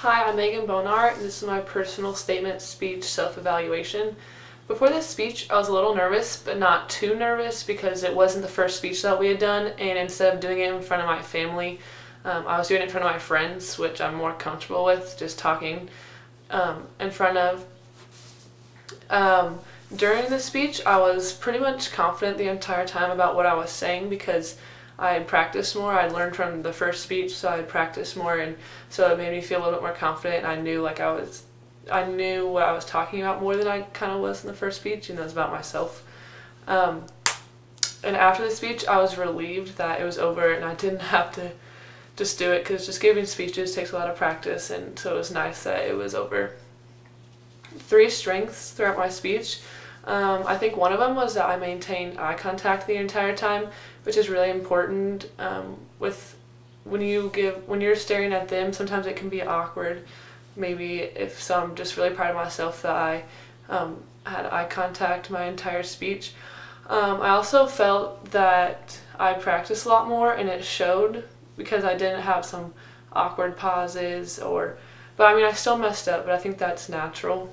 Hi, I'm Bonar, and this is my personal statement speech self-evaluation. Before this speech, I was a little nervous, but not too nervous because it wasn't the first speech that we had done, and instead of doing it in front of my family, I was doing it in front of my friends, which I'm more comfortable with, just talking in front of. During the speech, I was pretty much confident the entire time about what I was saying because I had practiced more. I learned from the first speech, so I had practiced more, and so it made me feel a little bit more confident. And I knew what I was talking about more than I kind of was in the first speech, and it was about myself. And after the speech, I was relieved that it was over, and I didn't have to just do it because just giving speeches takes a lot of practice, and so it was nice that it was over. 3 strengths throughout my speech. I think one of them was that I maintained eye contact the entire time, which is really important. When you're staring at them, sometimes it can be awkward. Maybe so I'm just really proud of myself that I had eye contact my entire speech. I also felt that I practiced a lot more, and it showed because I didn't have some awkward pauses but I mean I still messed up, but I think that's natural.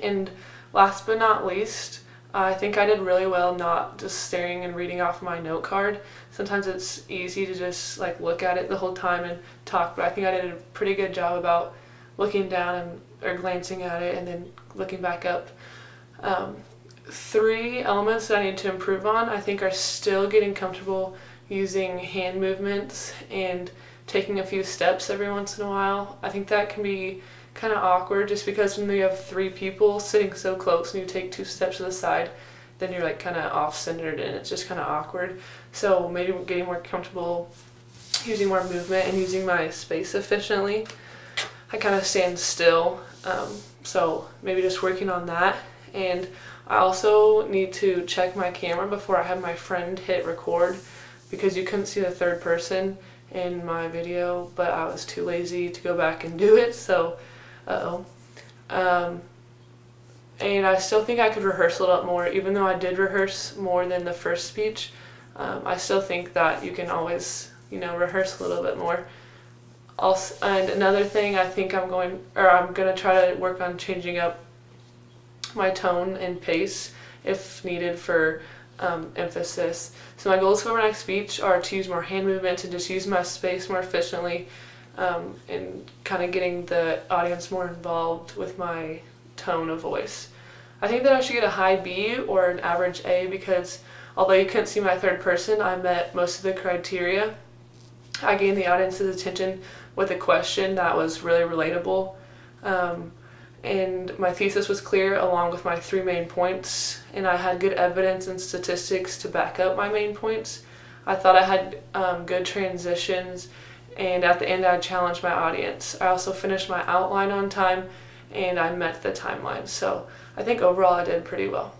And last but not least, I think I did really well not just staring and reading off my note card. Sometimes it's easy to just look at it the whole time and talk, but I think I did a pretty good job about looking down or glancing at it and then looking back up. 3 elements that I need to improve on, I think, are still getting comfortable using hand movements and taking a few steps every once in a while. I think that can be kind of awkward just because when you have 3 people sitting so close and you take 2 steps to the side, then you're kind of off-centered and it's just kind of awkward. So maybe getting more comfortable using more movement and using my space efficiently. I kind of stand still, so maybe just working on that. And I also need to check my camera before I have my friend hit record because you couldn't see the 3rd person in my video, but I was too lazy to go back and do it, so and I still think I could rehearse a little bit more. Even though I did rehearse more than the first speech, I still think that you can always, rehearse a little bit more. Also, and another thing, I think I'm gonna try to work on changing up my tone and pace if needed for emphasis. So my goals for my next speech are to use more hand movements and just use my space more efficiently, and kind of getting the audience more involved with my tone of voice. I think that I should get a high B or an average A because although you couldn't see my 3rd person, I met most of the criteria. I gained the audience's attention with a question that was really relatable. And my thesis was clear along with my 3 main points, and I had good evidence and statistics to back up my main points. I thought I had good transitions, and at the end I challenged my audience. I also finished my outline on time and I met the timeline, so I think overall I did pretty well.